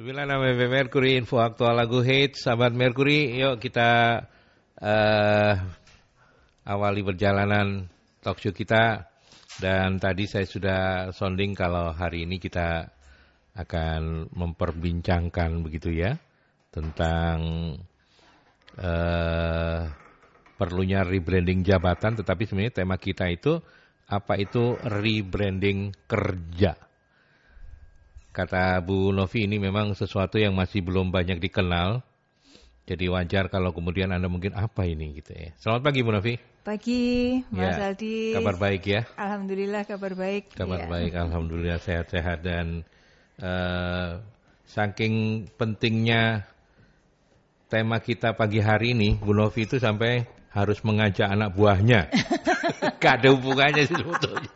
9 Mercury, info aktual lagu hits, sahabat Mercury. Yuk kita awali perjalanan talkshow kita. Dan tadi saya sudah sounding kalau hari ini kita akan memperbincangkan begitu ya tentang perlunya rebranding jabatan. Tetapi sebenarnya tema kita itu apa itu rebranding kerja. Kata Bu Novi ini memang sesuatu yang masih belum banyak dikenal. Jadi wajar kalau kemudian Anda mungkin apa ini gitu ya. Selamat pagi Bu Novi. Pagi Mas Ya, Aldi. kabar baik ya? Alhamdulillah kabar baik. Kabar baik, alhamdulillah sehat-sehat. Dan saking pentingnya tema kita pagi hari ini, Bu Novi itu sampai harus mengajak anak buahnya. Gak ada hubungannya sih sebetulnya.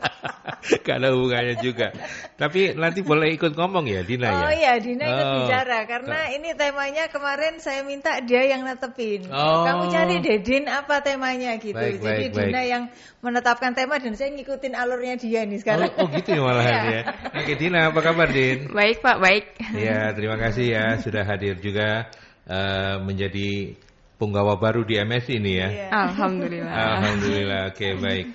Gak ada hubungannya juga. Tapi nanti boleh ikut ngomong ya Dina ya? Oh iya, Dina ikut bicara. Karena ini temanya kemarin saya minta dia yang netepin. Kamu cari deh Din apa temanya gitu. Jadi Dina yang menetapkan tema dan saya ngikutin alurnya dia nih sekarang. Oh gitu ya malahan ya. Oke Dina, apa kabar Din? Baik Pak, baik. Ya, terima kasih ya sudah hadir juga menjadi penggawa baru di MS ini ya. Alhamdulillah. Alhamdulillah, oke baik.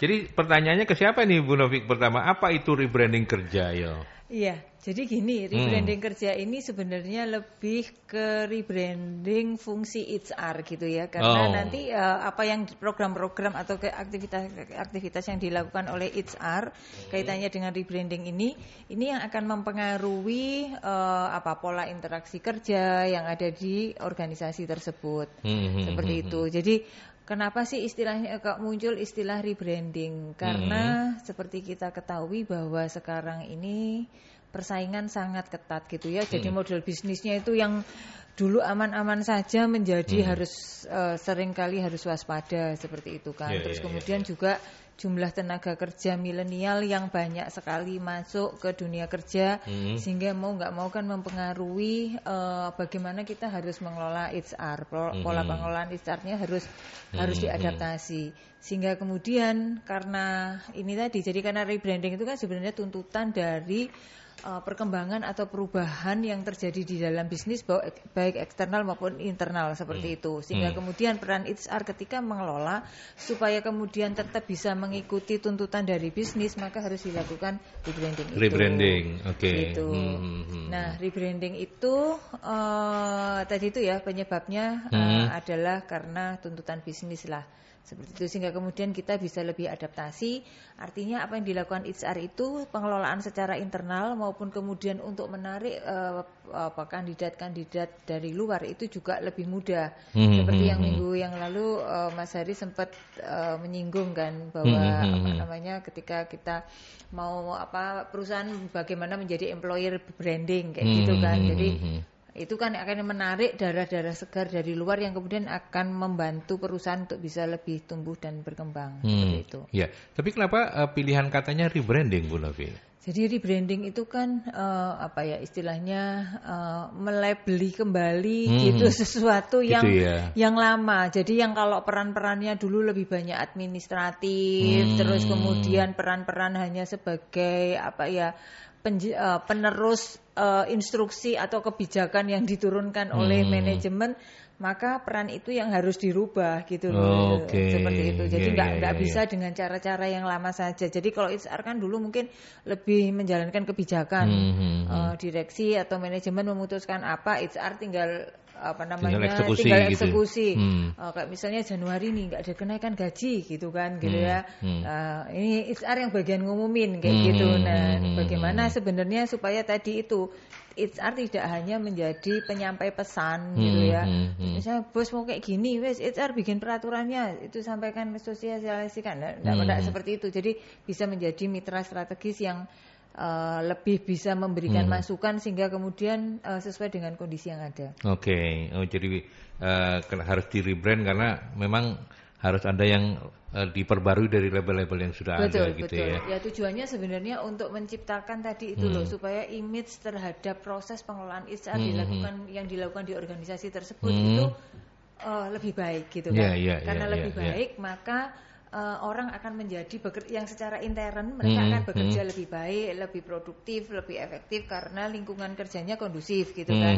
Jadi pertanyaannya ke siapa nih Bu Novik pertama? Apa itu rebranding kerja yo? Iya, jadi gini, rebranding kerja ini sebenarnya lebih ke rebranding fungsi HR gitu ya. Karena nanti apa yang program-program atau aktivitas yang dilakukan oleh HR kaitannya dengan rebranding ini yang akan mempengaruhi pola interaksi kerja yang ada di organisasi tersebut. Seperti itu. Jadi kenapa sih istilahnya muncul istilah rebranding? Karena seperti kita ketahui bahwa sekarang ini persaingan sangat ketat gitu ya. Jadi model bisnisnya itu yang dulu aman-aman saja menjadi harus seringkali harus waspada seperti itu kan. Terus kemudian juga jumlah tenaga kerja milenial yang banyak sekali masuk ke dunia kerja sehingga mau nggak mau kan mempengaruhi bagaimana kita harus mengelola HR, pola pengelolaan HR-nya harus diadaptasi sehingga kemudian karena ini tadi jadi karena rebranding itu kan sebenarnya tuntutan dari perkembangan atau perubahan yang terjadi di dalam bisnis baik eksternal maupun internal seperti itu sehingga kemudian peran HR ketika mengelola supaya kemudian tetap bisa mengikuti tuntutan dari bisnis maka harus dilakukan rebranding oke. Gitu. Nah rebranding itu tadi itu ya penyebabnya adalah karena tuntutan bisnis lah. Seperti itu sehingga kemudian kita bisa lebih adaptasi. Artinya apa yang dilakukan HR itu pengelolaan secara internal maupun kemudian untuk menarik kandidat-kandidat dari luar itu juga lebih mudah. Seperti yang minggu yang lalu Mas Hari sempat menyinggung kan bahwa ketika kita mau perusahaan bagaimana menjadi employer branding kayak gitu kan. Jadi itu kan akan menarik darah-darah segar dari luar yang kemudian akan membantu perusahaan untuk bisa lebih tumbuh dan berkembang seperti itu. Ya, tapi kenapa pilihan katanya rebranding Bu Novi? Jadi rebranding itu kan istilahnya melabeli kembali gitu sesuatu yang yang lama. Jadi yang kalau peran-perannya dulu lebih banyak administratif, terus kemudian peran-peran hanya sebagai penerus instruksi atau kebijakan yang diturunkan oleh manajemen, maka peran itu yang harus dirubah gitu loh. Seperti itu. Jadi nggak bisa dengan cara-cara yang lama saja. Jadi kalau HR kan dulu mungkin lebih menjalankan kebijakan, direksi atau manajemen memutuskan apa, HR tinggal tinggal eksekusi. Kayak misalnya Januari nih nggak ada kenaikan gaji gitu kan gitu ya. Ini HR yang bagian ngumumin kayak gitu. Nah, bagaimana sebenarnya supaya tadi itu HR tidak hanya menjadi penyampai pesan gitu ya. Misalnya bos mau kayak gini, wes HR bikin peraturannya, itu sampaikan sosialisasikan. Tidak seperti itu. Jadi bisa menjadi mitra strategis yang lebih bisa memberikan masukan sehingga kemudian sesuai dengan kondisi yang ada. Jadi harus di rebrand karena memang harus ada yang diperbarui dari label-label yang sudah ada gitu ya. Ya tujuannya sebenarnya untuk menciptakan tadi itu loh supaya image terhadap proses pengelolaan HR yang dilakukan di organisasi tersebut itu lebih baik gitu kan. Karena lebih baik maka orang akan menjadi yang secara intern mereka akan bekerja lebih baik, lebih produktif, lebih efektif karena lingkungan kerjanya kondusif gitu kan.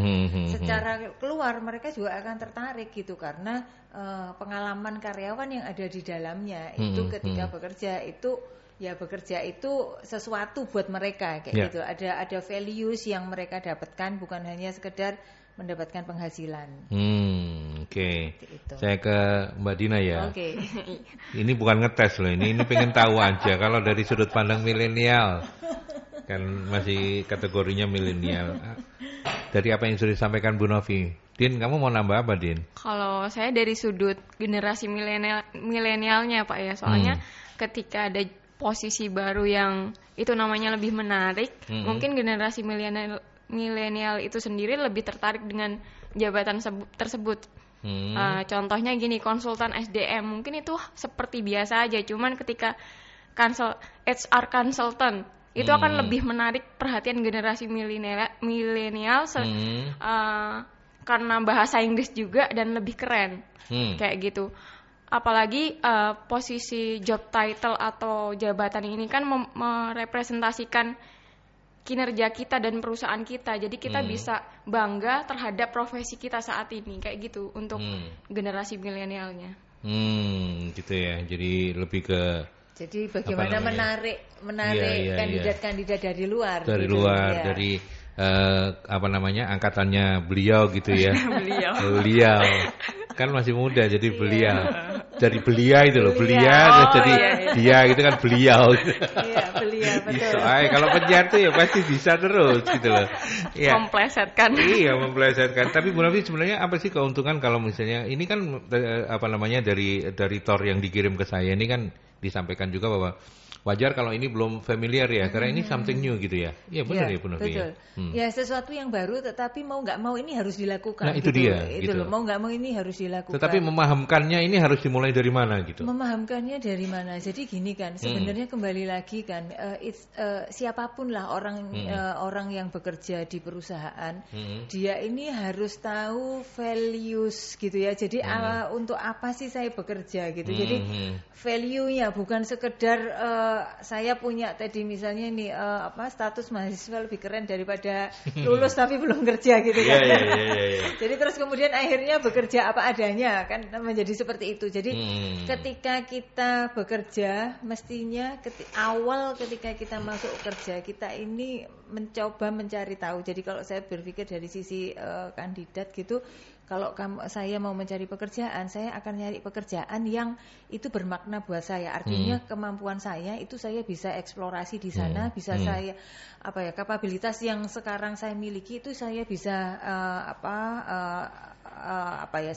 Secara keluar mereka juga akan tertarik gitu karena pengalaman karyawan yang ada di dalamnya itu ketika bekerja itu sesuatu buat mereka kayak gitu. Ada values yang mereka dapatkan, bukan hanya sekedar mendapatkan penghasilan. Oke. Saya ke Mbak Dina ya. Oke. Ini bukan ngetes loh, ini pengen tahu aja kalau dari sudut pandang milenial. Kan masih kategorinya milenial. Dari apa yang sudah disampaikan Bu Novi. Din, kamu mau nambah apa, Din? Kalau saya dari sudut generasi milenialnya Pak ya, soalnya ketika ada posisi baru yang itu namanya lebih menarik, mungkin generasi milenial itu sendiri lebih tertarik dengan jabatan tersebut. Contohnya gini, konsultan SDM mungkin itu seperti biasa aja, cuman ketika HR consultant itu akan lebih menarik perhatian generasi milenial karena bahasa Inggris juga dan lebih keren kayak gitu. Apalagi posisi job title atau jabatan ini kan merepresentasikan kinerja kita dan perusahaan kita. Jadi kita bisa bangga terhadap profesi kita saat ini kayak gitu untuk generasi milenialnya. Gitu ya. Jadi lebih ke bagaimana menarik kandidat-kandidat dari luar. Dari gitu, luar, ya. Dari angkatannya beliau gitu ya. Beliau. Kan masih muda jadi beliau. Dari belia itu loh, jadi dia gitu kan beliau. Iya, belia betul. Kalau penyiar tuh ya pasti bisa terus gitu loh. Ya. Memplesetkan. Iya, memplesetkan. Tapi Bu Novi sebenarnya apa sih keuntungan kalau misalnya ini kan dari tor yang dikirim ke saya ini kan disampaikan juga bahwa wajar kalau ini belum familiar ya, karena ini something new gitu ya. Iya benar ya Bu Novi. Betul. Ya sesuatu yang baru, tetapi mau nggak mau ini harus dilakukan. Nah itu gitu. dia. Itu loh, mau nggak mau ini harus dilakukan. Tetapi memahamkannya ini harus dimulai dari mana gitu? Memahamkannya dari mana? Jadi gini kan, sebenarnya kembali lagi kan, siapapun lah orang yang bekerja di perusahaan, dia ini harus tahu values gitu ya. Jadi untuk apa sih saya bekerja gitu. Jadi value-nya bukan sekedar saya punya tadi misalnya nih status mahasiswa lebih keren daripada lulus tapi belum kerja gitu kan. Jadi terus kemudian akhirnya bekerja apa adanya kan menjadi seperti itu. Jadi ketika kita bekerja mestinya ketika kita masuk kerja kita ini mencoba mencari tahu. Jadi kalau saya berpikir dari sisi kandidat gitu, kalau saya mau mencari pekerjaan, saya akan nyari pekerjaan yang itu bermakna buat saya. Artinya kemampuan saya itu saya bisa eksplorasi di sana, bisa saya kapabilitas yang sekarang saya miliki itu saya bisa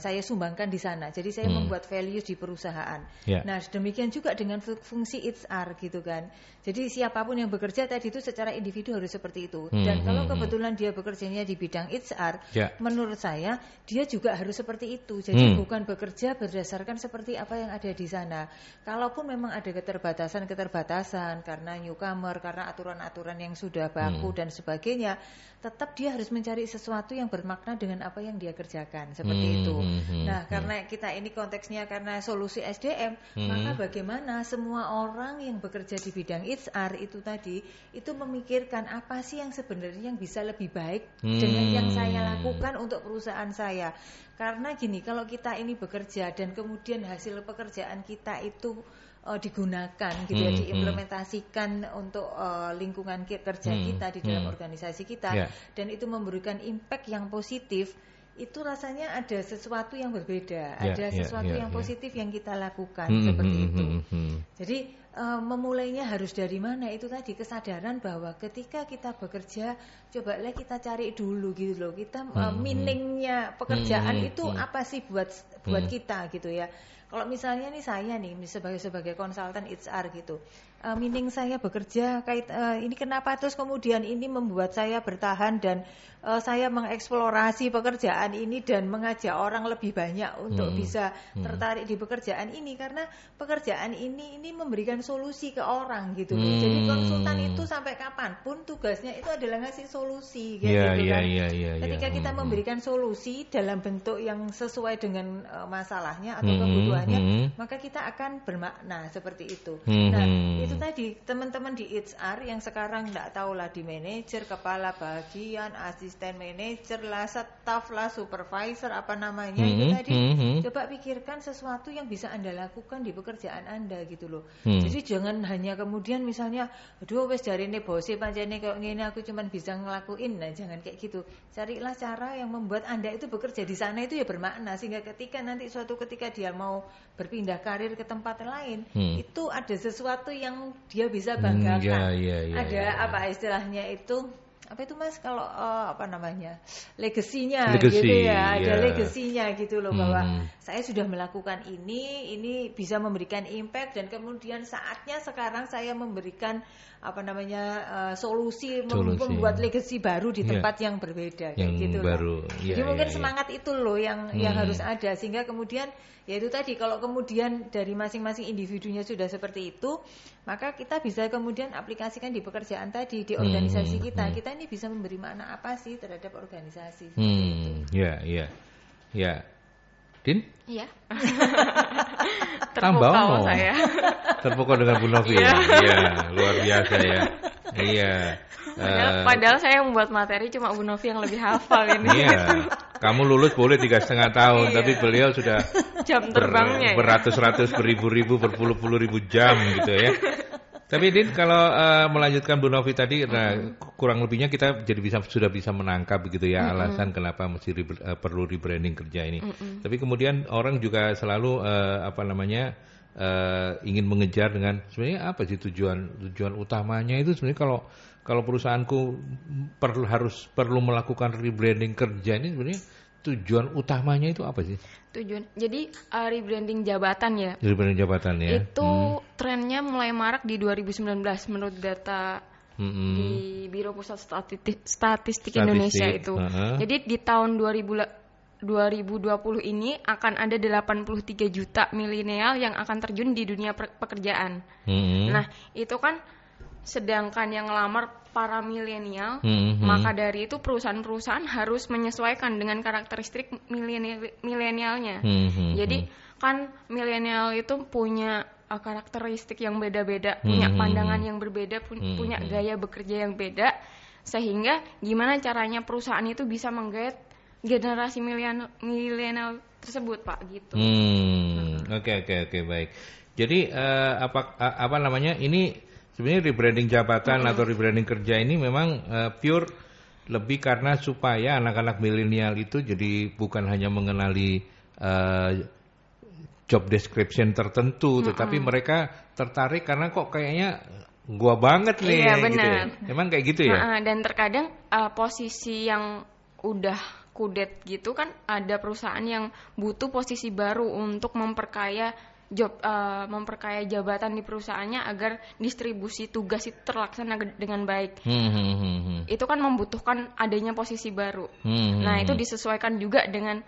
saya sumbangkan di sana. Jadi saya membuat values di perusahaan. Nah, demikian juga dengan fungsi HR gitu kan. Jadi siapapun yang bekerja tadi itu secara individu harus seperti itu. Dan kalau kebetulan dia bekerjanya di bidang HR, menurut saya dia juga harus seperti itu. Jadi bukan bekerja berdasarkan seperti apa yang ada di sana. Kalaupun memang ada keterbatasan karena newcomer, karena aturan-aturan yang sudah baku dan sebagainya, tetap dia harus mencari sesuatu yang bermakna dengan apa yang dia kerjakan. Seperti itu. Nah, karena kita ini konteksnya karena solusi SDM, maka bagaimana semua orang yang bekerja di bidang HR itu tadi itu memikirkan apa sih yang sebenarnya yang bisa lebih baik dengan yang saya lakukan untuk perusahaan saya. Karena gini, kalau kita ini bekerja dan kemudian hasil pekerjaan kita itu digunakan gitu ya, diimplementasikan untuk lingkungan kerja kita di dalam organisasi kita, dan itu memberikan impact yang positif, itu rasanya ada sesuatu yang berbeda, ada sesuatu yang positif yang kita lakukan seperti itu. Jadi memulainya harus dari mana? Itu tadi kesadaran bahwa ketika kita bekerja, cobalah kita cari dulu gitu loh. Kita meaningnya pekerjaan itu apa sih buat kita gitu ya. Kalau misalnya nih saya nih sebagai konsultan HR gitu, meaning saya bekerja ini kenapa terus kemudian ini membuat saya bertahan dan saya mengeksplorasi pekerjaan ini dan mengajak orang lebih banyak untuk bisa tertarik di pekerjaan ini, karena pekerjaan ini memberikan solusi ke orang gitu loh. Jadi konsultan itu sampai kapanpun tugasnya itu adalah ngasih solusi gitu kan. Ketika kita memberikan solusi dalam bentuk yang sesuai dengan masalahnya atau kebutuhannya, maka kita akan bermakna seperti itu. Nah, itu tadi teman-teman di HR yang sekarang enggak tahu lah di manajer, kepala bagian, asisten manajer lah, staff lah, supervisor apa namanya itu tadi coba pikirkan sesuatu yang bisa Anda lakukan di pekerjaan Anda gitu loh. Jadi jangan hanya kemudian misalnya aduh wis jarine bose pancene kok ngene aku cuman bisa ngelakuin. Nah, jangan kayak gitu. Carilah cara yang membuat Anda itu bekerja di sana itu ya bermakna sehingga ketika nanti suatu ketika dia mau berpindah karir ke tempat lain, itu ada sesuatu yang dia bisa banggakan. Ada apa istilahnya itu? Apa itu Mas kalau apa namanya legasinya gitu ya, ada legasinya gitu loh bahwa saya sudah melakukan ini bisa memberikan impact dan kemudian saatnya sekarang saya memberikan apa namanya solusi. Membuat legasi baru di tempat yang berbeda kayak gitu baru. Jadi mungkin semangat itu loh yang harus ada sehingga kemudian ya itu tadi kalau kemudian dari masing-masing individunya sudah seperti itu, maka kita bisa kemudian aplikasikan di pekerjaan tadi, di organisasi kita. Kita ini bisa memberi makna apa sih terhadap organisasi. Ya. Din? Iya. Terpukau saya. Terpukau dengan Bu Novi. Iya, luar biasa ya. Iya. Padahal saya membuat materi cuma Bu Novi yang lebih hafal ini. Iya. Kamu lulus boleh 3,5 tahun, tapi beliau sudah jam terbangnya beratus-ratus, beribu-ribu, berpuluh-puluh ribu jam gitu ya. Tapi Din, kalau melanjutkan Bu Novi tadi, kurang lebihnya kita sudah bisa menangkap begitu ya alasan kenapa mesti perlu rebranding kerja ini. Tapi kemudian orang juga selalu ingin mengejar dengan sebenarnya apa sih tujuan utamanya itu sebenarnya kalau perusahaanku perlu melakukan rebranding kerja ini sebenarnya tujuan utamanya itu apa sih? Jadi rebranding jabatan ya. Rebranding jabatan ya. Itu trennya mulai marak di 2019 menurut data di Biro Pusat Statistik Indonesia itu. Jadi di tahun 2020 ini akan ada 83 juta milenial yang akan terjun di dunia pekerjaan. Nah, itu kan sedangkan yang ngelamar para milenial, maka dari itu perusahaan-perusahaan harus menyesuaikan dengan karakteristik milenialnya. Jadi kan milenial itu punya karakteristik yang beda-beda, punya pandangan yang berbeda, punya gaya bekerja yang beda, sehingga gimana caranya perusahaan itu bisa menggait generasi milenial tersebut, Pak, gitu. Oke, baik. Jadi apa namanya ini? Sebenarnya rebranding jabatan atau rebranding kerja ini memang pure lebih karena supaya anak-anak milenial itu jadi bukan hanya mengenali job description tertentu, tetapi mereka tertarik karena kok kayaknya gua banget nih. Iya, benar. Gitu ya. Memang kayak gitu ya. Dan terkadang posisi yang udah kudet gitu kan ada perusahaan yang butuh posisi baru untuk memperkaya jabatan di perusahaannya agar distribusi tugas itu terlaksana dengan baik. Itu kan membutuhkan adanya posisi baru. Nah, itu disesuaikan juga dengan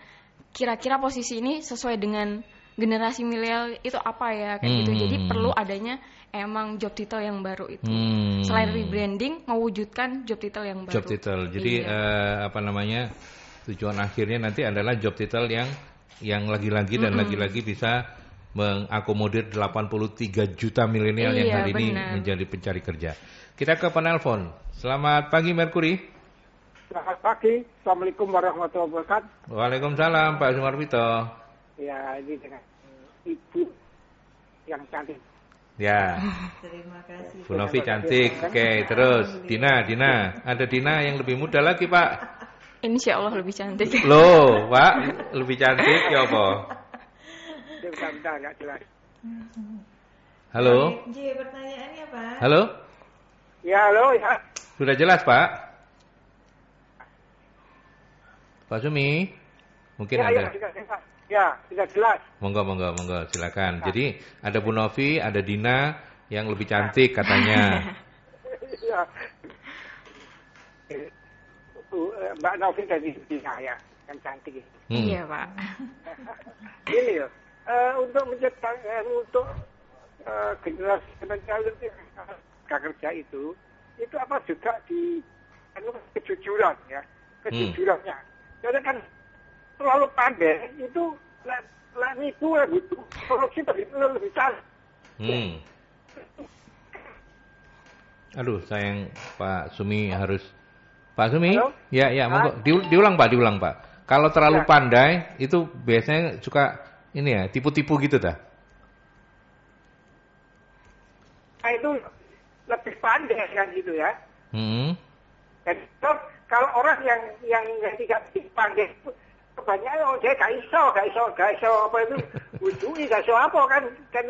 kira-kira posisi ini sesuai dengan generasi milenial itu apa ya kayak gitu. Jadi perlu adanya emang job title yang baru itu. Selain rebranding, mewujudkan job title yang baru. Job title. Jadi tujuan akhirnya nanti adalah job title yang lagi-lagi dan lagi-lagi bisa mengakomodir 83 juta milenial yang hari ini menjadi pencari kerja. Kita ke penelpon. Selamat pagi Merkuri. Selamat pagi. Assalamualaikum warahmatullahi wabarakatuh. Waalaikumsalam Pak Sumarwito. Ya, ini dengan Ibu yang cantik. Ya. Terima kasih. Bu Novi cantik. Oke, terus Dina. Ada Dina yang lebih muda lagi, Pak. Insya Allah lebih cantik. Loh, Pak, lebih cantik ya apa? Bentar, nggak jelas. Halo. Pertanyaannya apa? Halo. Ya, halo ya. Sudah jelas, Pak? Pak Sumi, mungkin ada. Ya, sudah jelas. Monggo, silakan. Jadi ada Bu Novi, ada Dina yang lebih cantik katanya. Ya. Mbak Novi dari Dina ya, yang cantik itu. Iya, Pak. Ini ya. Untuk generasi milenial kerja itu apa juga di kejujuran ya, kejujurannya. Jadi kan terlalu pandai itu nipu butuh korupsi lebih canggih. Aduh, sayang Pak Sumi harus. Pak Sumi? Halo? Ya, monggo. Diulang Pak. Kalau terlalu pandai itu biasanya suka ini ya, tipu-tipu gitu dah. Nah, itu lebih pandai kan gitu ya. Jadi kalau orang yang tidak pandai itu kebanyakan dia gak iso apa itu wujui gak iso apa kan dia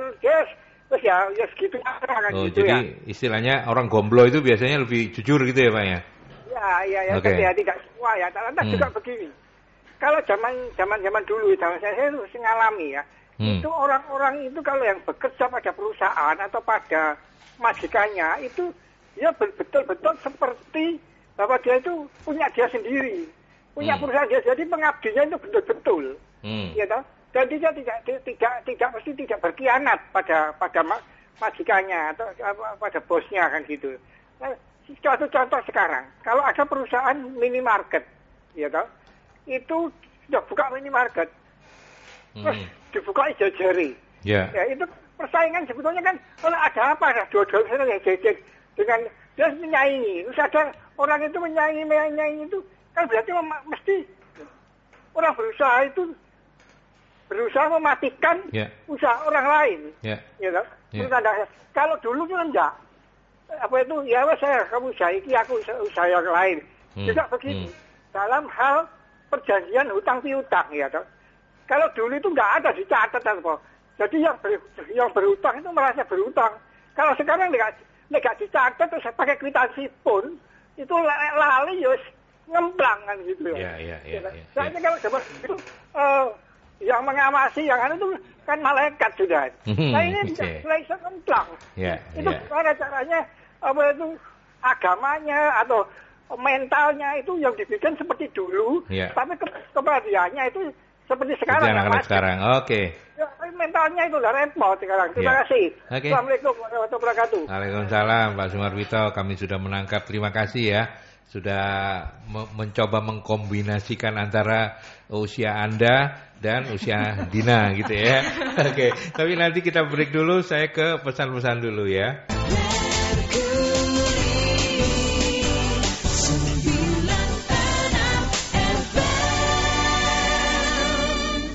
terus ya segitu kan gitu jadi ya. Istilahnya orang gomblo itu biasanya lebih jujur gitu ya Pak ya? Ya, okay. Ya tidak semua ya. Ternyata juga begini. Kalau zaman dulu, zaman saya itu ngalami ya. Itu orang-orang itu kalau yang bekerja pada perusahaan atau pada majikannya itu dia betul-betul seperti bahwa dia itu punya dia sendiri, punya perusahaan dia. Jadi pengabdinya itu betul-betul, ya toh. Dan dia tidak berkhianat pada majikannya atau pada bosnya kan gitu. Nah, contoh sekarang, kalau ada perusahaan minimarket, ya toh, itu sudah buka minimarket, terus dibuka jejeri, ya itu persaingan sebetulnya kan kalau ada apa ada dua-dua yang jejer dengan dia menyaingi, terus ada orang itu menyaingi itu kan berarti mesti orang berusaha mematikan usaha orang lain, ya toh. Kalau dulu itu enggak. Apa itu ya kamu usaha ini aku usaha yang lain juga begini dalam hal perjanjian hutang piutang ya toh. Kalau dulu itu nggak ada dicatat apa, jadi yang berhutang itu merasa berhutang. Kalau sekarang nggak dicatat terus pakai kwitansi pun itu lali ya ngemplang kan gitu ya. Soalnya kalau zaman itu yang mengawasi yang itu kan malaikat sudah. Nah ini bisa ngemplang. Itu cara caranya apa itu agamanya atau mentalnya itu yang dibikin seperti dulu, tapi kepribadiannya itu seperti sekarang. Sekarang, oke. Ya, mentalnya itu udah repot sekarang. Terima kasih. Assalamualaikum warahmatullahi wabarakatuh. Waalaikumsalam Pak Sumarwito, kami sudah menangkap. Terima kasih ya, sudah mencoba mengkombinasikan antara usia Anda dan usia Dina gitu ya. Oke, tapi nanti kita break dulu. Saya ke pesan-pesan dulu ya.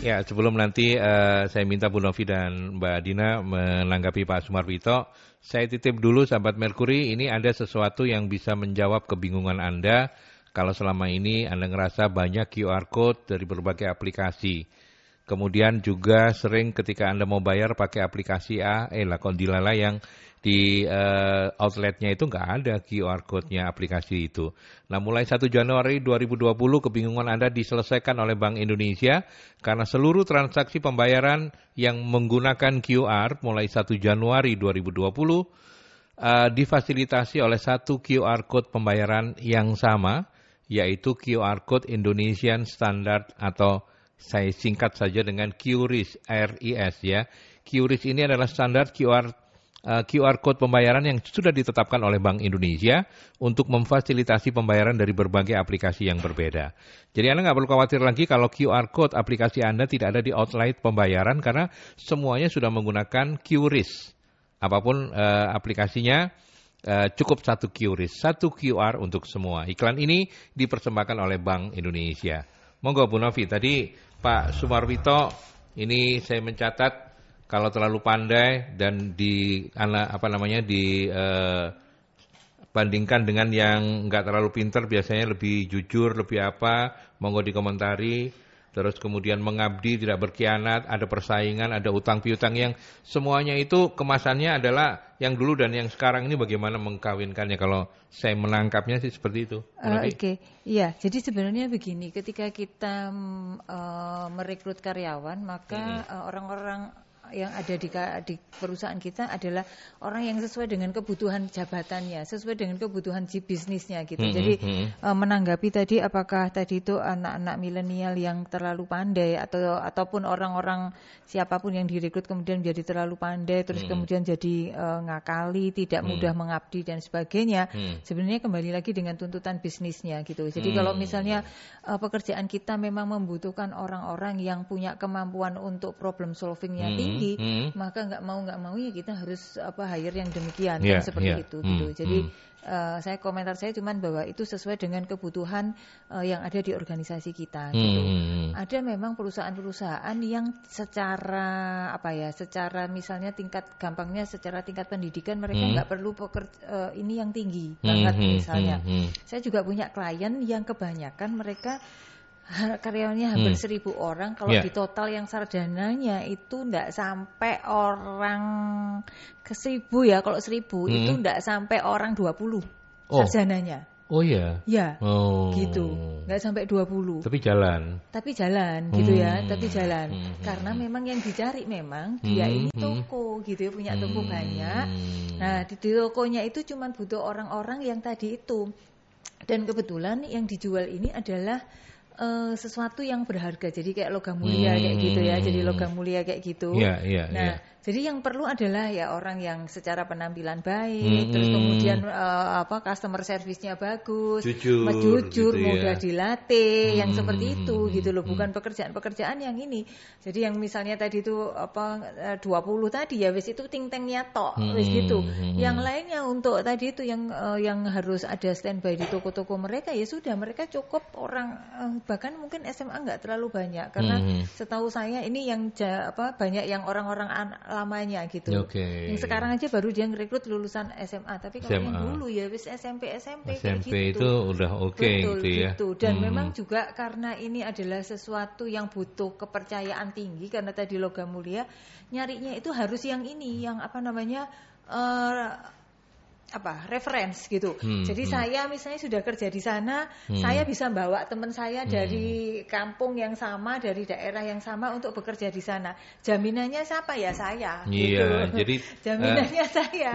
Ya, sebelum nanti saya minta Bu Novi dan Mbak Dina menanggapi Pak Sumarwito, saya titip dulu sahabat Merkuri, ini ada sesuatu yang bisa menjawab kebingungan Anda kalau selama ini Anda ngerasa banyak QR Code dari berbagai aplikasi. Kemudian juga sering ketika Anda mau bayar pakai aplikasi Kondilala yang di outletnya itu nggak ada QR Code-nya aplikasi itu. Nah, mulai 1 Januari 2020 kebingungan Anda diselesaikan oleh Bank Indonesia karena seluruh transaksi pembayaran yang menggunakan QR mulai 1 Januari 2020 difasilitasi oleh satu QR Code pembayaran yang sama, yaitu QR Code Indonesian Standard atau saya singkat saja dengan QRIS, RIS ya. QRIS ini adalah standar QR Code pembayaran yang sudah ditetapkan oleh Bank Indonesia untuk memfasilitasi pembayaran dari berbagai aplikasi yang berbeda. Jadi Anda nggak perlu khawatir lagi kalau QR Code aplikasi Anda tidak ada di outlet pembayaran karena semuanya sudah menggunakan QRIS. Apapun aplikasinya cukup satu QRIS, satu QR untuk semua. Iklan ini dipersembahkan oleh Bank Indonesia. Monggo Bu Novi, tadi Pak Sumarwito ini saya mencatat kalau terlalu pandai dan bandingkan dengan yang nggak terlalu pintar biasanya lebih jujur, lebih apa, monggo dikomentari. Terus kemudian mengabdi, tidak berkhianat, ada persaingan, ada utang piutang yang semuanya itu kemasannya adalah yang dulu dan yang sekarang ini bagaimana mengkawinkannya. Kalau saya menangkapnya sih seperti itu. Oke. Iya, jadi sebenarnya begini, ketika kita merekrut karyawan, maka orang-orang yang ada di perusahaan kita adalah orang yang sesuai dengan kebutuhan jabatannya, sesuai dengan kebutuhan bisnisnya gitu. Jadi menanggapi tadi apakah tadi itu anak-anak milenial yang terlalu pandai ataupun orang-orang siapapun yang direkrut kemudian menjadi terlalu pandai terus kemudian jadi ngakali, tidak mudah mengabdi dan sebagainya. Sebenarnya kembali lagi dengan tuntutan bisnisnya gitu. Jadi kalau misalnya pekerjaan kita memang membutuhkan orang-orang yang punya kemampuan untuk problem solvingnya tinggi, maka nggak mau ya kita harus hire yang demikian seperti itu gitu. Jadi komentar saya cuman bahwa itu sesuai dengan kebutuhan yang ada di organisasi kita gitu. Ada memang perusahaan-perusahaan yang secara secara misalnya gampangnya secara tingkat pendidikan mereka nggak perlu ini yang tinggi banget misalnya. Saya juga punya klien yang kebanyakan mereka karyawannya hampir 1.000 orang. Kalau di total yang sarjananya itu tidak sampai orang ke 1.000 ya. Kalau 1.000 itu tidak sampai orang 20 sarjananya. Oh ya. Ya. Gitu. Nggak sampai 20. Tapi jalan gitu ya. Tapi jalan. Karena memang yang dicari memang dia ini toko gitu ya, punya toko banyak. Nah, di tokonya itu cuma butuh orang-orang yang tadi itu. Dan kebetulan yang dijual ini adalah sesuatu yang berharga, jadi kayak logam mulia kayak gitu ya, jadi logam mulia kayak gitu. Nah, jadi yang perlu adalah ya orang yang secara penampilan baik, terus kemudian customer service-nya bagus, jujur gitu mudah dilatih, yang seperti itu gitu loh, bukan pekerjaan-pekerjaan yang ini. Jadi yang misalnya tadi itu 20 tadi ya wis itu ting-tengnya tok, wis gitu. Yang lainnya untuk tadi itu yang harus ada standby di toko-toko mereka ya sudah, mereka cukup orang bahkan mungkin SMA nggak terlalu banyak karena setahu saya ini yang banyak yang orang-orang lamanya gitu. Yang sekarang aja baru dia ngerekrut lulusan SMA, tapi kalau yang dulu ya wis SMP kayak gitu. itu udah betul, gitu ya. Gitu. Dan memang juga karena ini adalah sesuatu yang butuh kepercayaan tinggi karena tadi logam mulia, nyarinya itu harus yang ini, yang reference gitu. Jadi saya misalnya sudah kerja di sana, saya bisa bawa teman saya dari kampung yang sama, dari daerah yang sama untuk bekerja di sana. Jaminannya siapa ya? Saya. Iya, gitu. jadi jaminannya saya.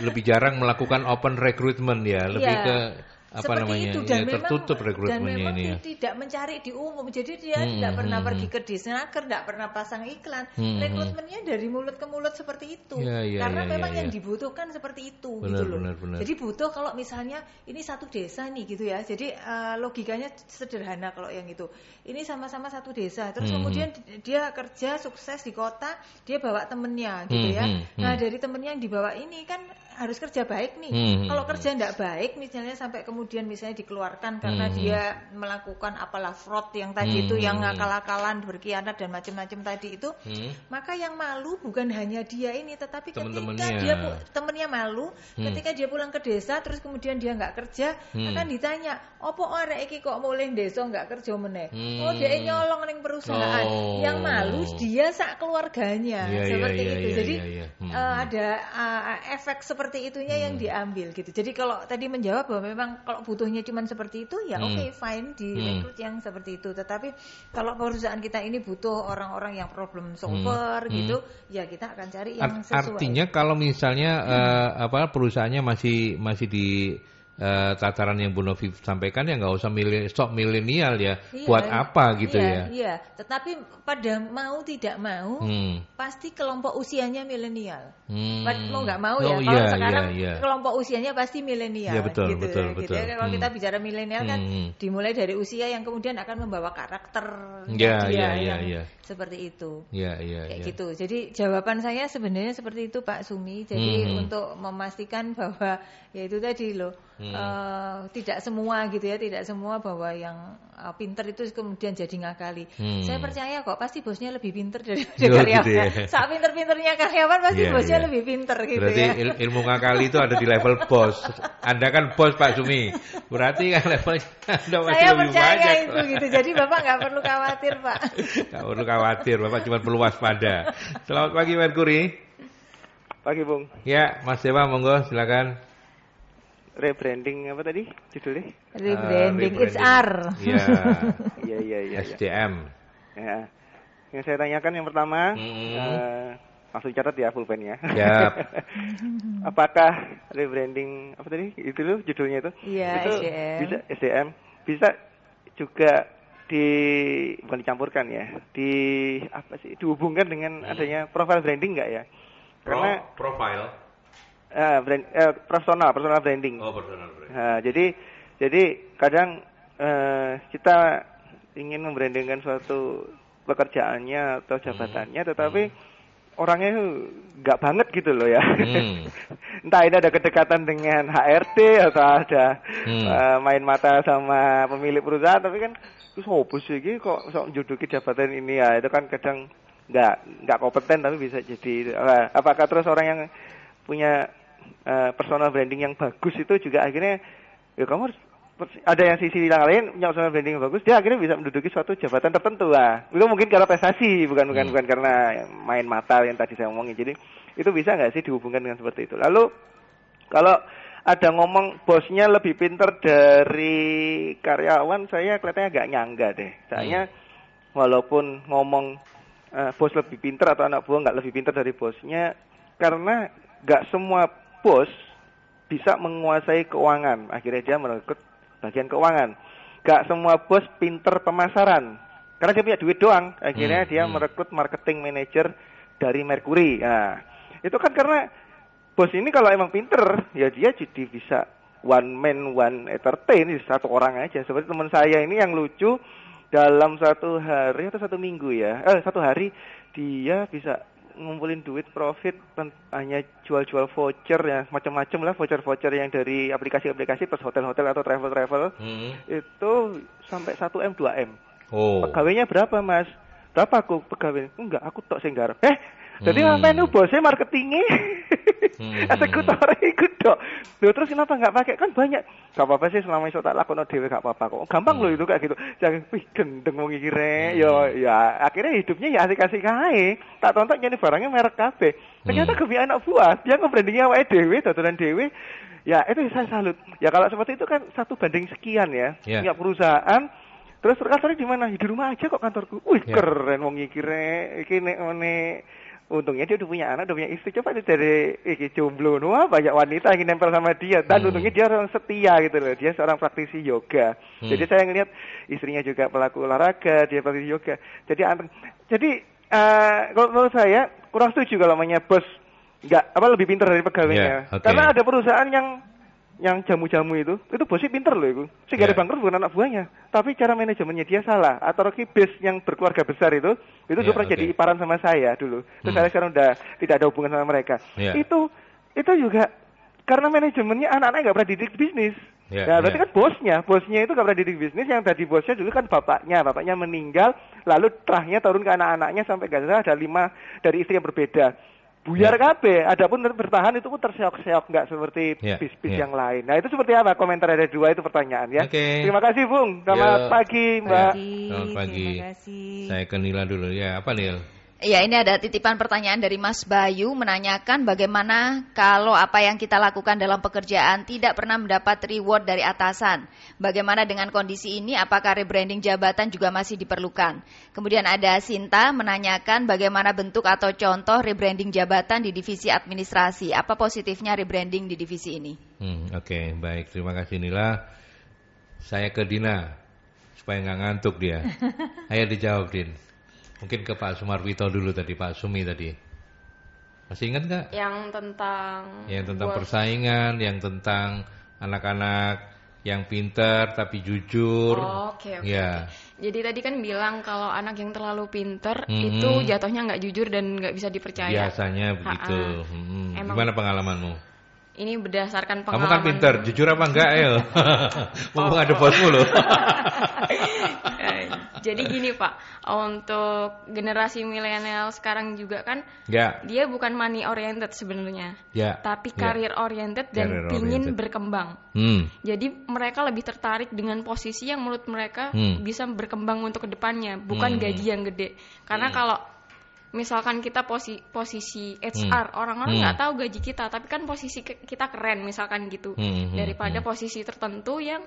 Lebih jarang melakukan open recruitment ya, lebih ke seperti itu dan memang tertutup rekrutmennya ini ya. Tidak mencari di umum, jadi dia tidak pernah pergi ke Disnaker, tidak pernah pasang iklan. Rekrutmennya dari mulut ke mulut seperti itu, karena memang yang dibutuhkan seperti itu. Benar, gitu loh. benar. Jadi butuh kalau misalnya ini satu desa nih gitu ya, jadi logikanya sederhana kalau yang itu. Ini sama-sama satu desa, terus kemudian dia kerja sukses di kota, dia bawa temennya gitu ya. Nah dari temennya yang dibawa ini kan harus kerja baik nih. Kalau kerja tidak baik, misalnya sampai kemudian misalnya dikeluarkan karena dia melakukan fraud yang tadi itu, yang ngakal-akalan, berkhianat dan macam-macam tadi itu, maka yang malu bukan hanya dia ini, tetapi ketika dia temennya malu, ketika dia pulang ke desa, terus kemudian dia nggak kerja, akan ditanya, opo arek iki kok mulih desa nggak kerja meneh? Oh dia nyolong ning perusahaan. Yang malu dia sak keluarganya, seperti itu. Jadi ada efek seperti itunya yang diambil gitu. Jadi kalau tadi menjawab bahwa memang kalau butuhnya cuma seperti itu ya oke, fine direkrut yang seperti itu. Tetapi kalau perusahaan kita ini butuh orang-orang yang problem solver gitu, ya kita akan cari yang sesuai. Artinya kalau misalnya perusahaannya masih di tataran yang Bu Novi sampaikan ya nggak usah sok milenial ya, buat apa gitu ya? Iya, tetapi pada mau tidak mau pasti kelompok usianya milenial. Mau nggak mau ya, kalau sekarang kelompok usianya pasti milenial. Iya betul, gitu, betul. Kalau kita bicara milenial kan dimulai dari usia yang kemudian akan membawa karakter seperti itu. Kayak gitu. Jadi jawaban saya sebenarnya seperti itu Pak Sumi. Jadi untuk memastikan bahwa ya itu tadi loh. Tidak semua gitu ya, tidak semua bahwa yang pinter itu kemudian jadi ngakali. Saya percaya kok pasti bosnya lebih pinter daripada karyawan. Gitu ya. Saat pinter-pinternya karyawan pasti bosnya lebih pinter gitu. Berarti ya. Ilmu ngakali itu ada di level bos. Anda kan bos Pak Sumi. Berarti kan levelnya Anda masih saya lebih banyak. Saya percaya itu gitu. Jadi Bapak nggak perlu khawatir Pak. Nggak perlu khawatir, Bapak cuma perlu waspada. Selamat pagi Merkuri. Pagi Bung. Ya Mas Dewa monggo silakan. Rebranding apa tadi judulnya? Rebranding HR. Iya. SDM. Ya. Yang saya tanyakan yang pertama, langsung catat ya pulpennya. Siap. Apakah rebranding apa tadi? Itu loh judulnya itu. Iya, itu SDM. Bisa SDM, bisa juga bukan dicampurkan ya. Dihubungkan dengan adanya profile branding enggak ya? Karena profile personal branding. Oh, personal branding. Nah, jadi kadang kita ingin membrandingkan suatu pekerjaannya atau jabatannya, tetapi orangnya nggak banget gitu loh ya. Entah ini ada kedekatan dengan HRD atau ada main mata sama pemilik perusahaan, tapi kan terus hopus sih kok sok menjuduki jabatan ini ya, itu kan kadang nggak kompeten tapi bisa jadi. Apakah terus orang yang punya personal branding yang bagus itu juga akhirnya ya kamu harus ada yang sisi yang lain punya personal branding yang bagus, dia akhirnya bisa menduduki suatu jabatan tertentu lah. Itu mungkin karena prestasi, bukan karena main mata yang tadi saya omongin. Jadi itu bisa nggak sih dihubungkan dengan seperti itu? Lalu kalau ada ngomong bosnya lebih pintar dari karyawan, saya kelihatannya agak nyangga deh. Soalnya walaupun ngomong bos lebih pintar atau anak buah nggak lebih pintar dari bosnya, karena nggak semua bos bisa menguasai keuangan. Akhirnya dia merekrut bagian keuangan. Gak semua bos pinter pemasaran, karena dia punya duit doang. Akhirnya dia merekrut marketing manager dari Mercury. Nah, itu kan karena bos ini kalau emang pinter, ya dia jadi bisa one man one entertain, satu orang aja. Seperti teman saya ini yang lucu, dalam satu hari atau satu minggu ya, satu hari dia bisa ngumpulin duit profit hanya jual-jual voucher ya, macam-macam lah, voucher-voucher yang dari aplikasi-aplikasi plus hotel-hotel atau travel-travel itu sampai 1M 2M. Pegawainya berapa mas? Berapa aku pegawai? Enggak, aku tok sing garap. Jadi ngapain tuh bosnya marketingnya? Eksekutornya ikut dok. Loh, terus kenapa nggak pakai? Kan banyak. Gak apa-apa sih selama iso tak lakono dhewe gak apa-apa kok. Gampang loh itu kayak gitu. Jangan gendeng wong iki re. Ya akhirnya hidupnya ya asik-asik ae. Tak tonton nyene barangnya merek kabeh. Ternyata kebiasaan anak buah, dia nge-brandingnya awake dhewe, dodolan dhewe. Ya itu saya salut. Ya kalau seperti itu kan 1 banding sekian ya. Punya perusahaan. Terus kantornya di mana? Di rumah aja kok kantorku. Wih keren wong iki re. Iki nek untungnya dia udah punya anak, udah punya istri. Coba dari jomblo, wah banyak wanita yang nempel sama dia. Dan untungnya dia orang setia gitu loh. Dia seorang praktisi yoga. Jadi saya ngelihat istrinya juga pelaku olahraga, dia praktisi yoga. Jadi kalau menurut saya kurang setuju kalau namanya bos lebih pintar dari pegawainya. Karena ada perusahaan yang jamu-jamu itu bosnya pinter loh itu. Sehingga ada bangkrut bukan anak buahnya. Tapi cara manajemennya dia salah. Atau base yang berkeluarga besar itu juga pernah jadi iparan sama saya dulu. Terus saya sekarang udah tidak ada hubungan sama mereka. Itu juga karena manajemennya anak-anaknya nggak pernah didik bisnis. Nah, berarti kan bosnya itu nggak pernah didik bisnis. Yang tadi bosnya dulu kan bapaknya meninggal, lalu terahnya turun ke anak-anaknya sampai nggak salah ada 5 dari istri yang berbeda. Buyar kabeh, adapun bertahan itu pun terseok-seok, nggak seperti bis-bis yang lain. Nah itu seperti apa? Komentar ada 2 itu pertanyaan ya. Terima kasih Bung, selamat pagi Mbak. Selamat pagi. Saya ke Nila dulu ya, apa Nil? Ya, ini ada titipan pertanyaan dari Mas Bayu menanyakan bagaimana kalau apa yang kita lakukan dalam pekerjaan tidak pernah mendapat reward dari atasan. Bagaimana dengan kondisi ini, apakah rebranding jabatan juga masih diperlukan? Kemudian ada Sinta menanyakan bagaimana bentuk atau contoh rebranding jabatan di divisi administrasi. Apa positifnya rebranding di divisi ini? Oke, baik. Terima kasih Nila. Saya ke Dina, supaya nggak ngantuk dia. Ayo dijawab Din. Mungkin ke Pak Sumarwito dulu tadi, Pak Sumi tadi. Masih ingat nggak? Yang tentang persaingan, yang tentang anak-anak yang pintar tapi jujur. Oke. Jadi tadi kan bilang kalau anak yang terlalu pintar itu jatuhnya nggak jujur dan nggak bisa dipercaya. Biasanya begitu. Gimana pengalamanmu? Ini berdasarkan pengalaman. Kamu kan pintar, jujur apa enggak, El? Mumpung ada bosmu loh. Jadi gini Pak, untuk generasi milenial sekarang juga kan, dia bukan money oriented sebenarnya, tapi career oriented dan pingin berkembang. Jadi mereka lebih tertarik dengan posisi yang menurut mereka bisa berkembang untuk kedepannya, bukan gaji yang gede. Karena kalau misalkan kita posisi HR, orang-orang nggak tahu gaji kita, tapi kan posisi kita keren misalkan gitu, daripada posisi tertentu yang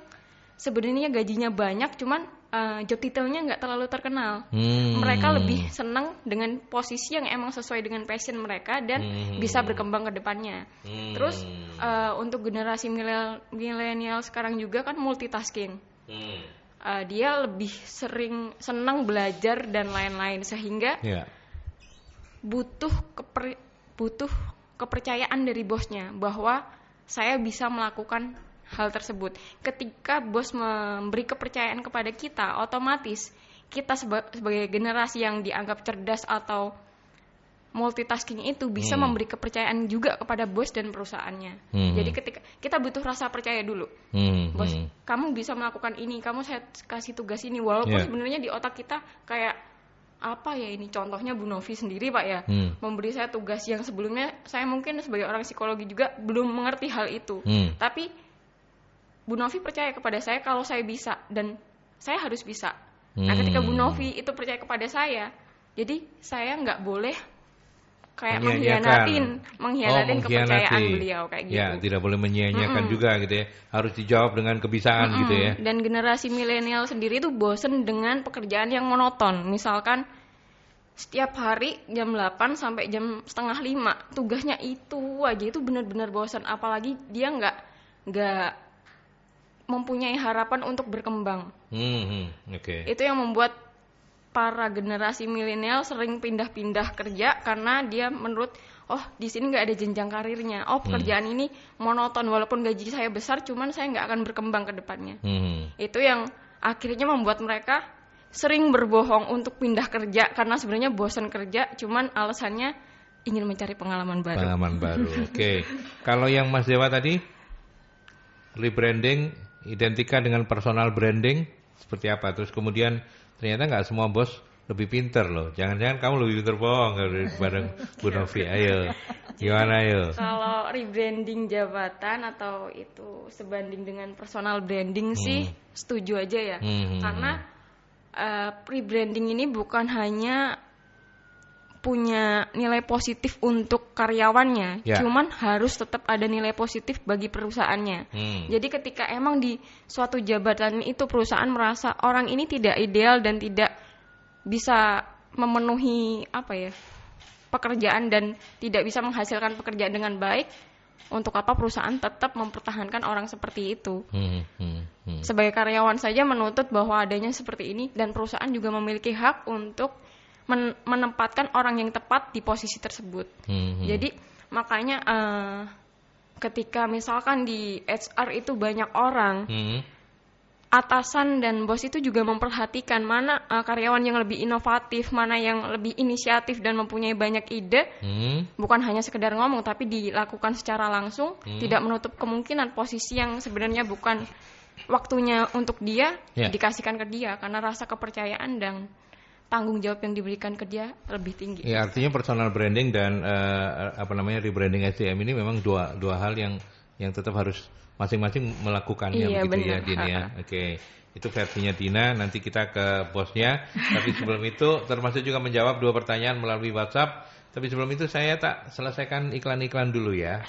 sebenarnya gajinya banyak, cuman job title-nya nggak terlalu terkenal. Mereka lebih senang dengan posisi yang emang sesuai dengan passion mereka dan bisa berkembang ke depannya. Terus untuk generasi milenial sekarang juga kan multitasking. Dia lebih sering senang belajar dan lain-lain sehingga butuh kepercayaan dari bosnya bahwa saya bisa melakukan hal tersebut. Ketika bos memberi kepercayaan kepada kita, otomatis kita sebagai generasi yang dianggap cerdas atau multitasking itu bisa memberi kepercayaan juga kepada bos dan perusahaannya. Jadi ketika kita butuh rasa percaya dulu, bos, kamu bisa melakukan ini, kamu saya kasih tugas ini, walaupun sebenarnya di otak kita kayak apa ya ini, contohnya Bu Novi sendiri Pak ya, memberi saya tugas yang sebelumnya saya mungkin sebagai orang psikologi juga belum mengerti hal itu, tapi Bu Novi percaya kepada saya kalau saya bisa dan saya harus bisa. Nah ketika Bu Novi itu percaya kepada saya, jadi saya nggak boleh kayak mengkhianatin kepercayaan beliau kayak gitu. Ya, tidak boleh menyia-nyiakan juga gitu ya. Harus dijawab dengan kebisaan gitu ya. Dan generasi milenial sendiri itu bosen dengan pekerjaan yang monoton. Misalkan setiap hari jam 8 sampai jam 4:30 tugasnya itu aja, itu benar-benar bosan. Apalagi dia nggak mempunyai harapan untuk berkembang. Itu yang membuat para generasi milenial sering pindah-pindah kerja karena dia menurut, di sini nggak ada jenjang karirnya. Pekerjaan ini monoton, walaupun gaji saya besar, cuman saya nggak akan berkembang ke depannya. Itu yang akhirnya membuat mereka sering berbohong untuk pindah kerja karena sebenarnya bosan kerja, cuman alasannya ingin mencari pengalaman baru. Oke. Kalau yang Mas Dewa tadi, rebranding identika dengan personal branding seperti apa? Terus kemudian ternyata nggak semua bos lebih pinter loh. Jangan-jangan kamu lebih pinter bohong daripada Bu Novi. Ayo, gimana ayo? Kalau rebranding jabatan atau itu sebanding dengan personal branding sih setuju aja ya. Karena rebranding ini bukan hanya punya nilai positif untuk karyawannya, cuman harus tetap ada nilai positif bagi perusahaannya. Jadi ketika emang di suatu jabatan itu perusahaan merasa orang ini tidak ideal dan tidak bisa memenuhi pekerjaan dan tidak bisa menghasilkan pekerjaan dengan baik, untuk apa perusahaan tetap mempertahankan orang seperti itu? Sebagai karyawan saja menuntut bahwa adanya seperti ini, dan perusahaan juga memiliki hak untuk menempatkan orang yang tepat di posisi tersebut. Jadi makanya ketika misalkan di HR itu banyak orang, atasan dan bos itu juga memperhatikan mana karyawan yang lebih inovatif, mana yang lebih inisiatif dan mempunyai banyak ide, bukan hanya sekedar ngomong tapi dilakukan secara langsung, tidak menutup kemungkinan posisi yang sebenarnya bukan waktunya untuk dia dikasihkan ke dia karena rasa kepercayaan dan tanggung jawab yang diberikan ke dia lebih tinggi. Ya, artinya personal branding dan rebranding SDM ini memang dua hal yang tetap harus masing-masing melakukannya, begitu ya, Dina ya. Oke. Itu versinya Dina, nanti kita ke bosnya. Tapi sebelum itu termasuk juga menjawab 2 pertanyaan melalui WhatsApp. Tapi sebelum itu saya tak selesaikan iklan-iklan dulu ya.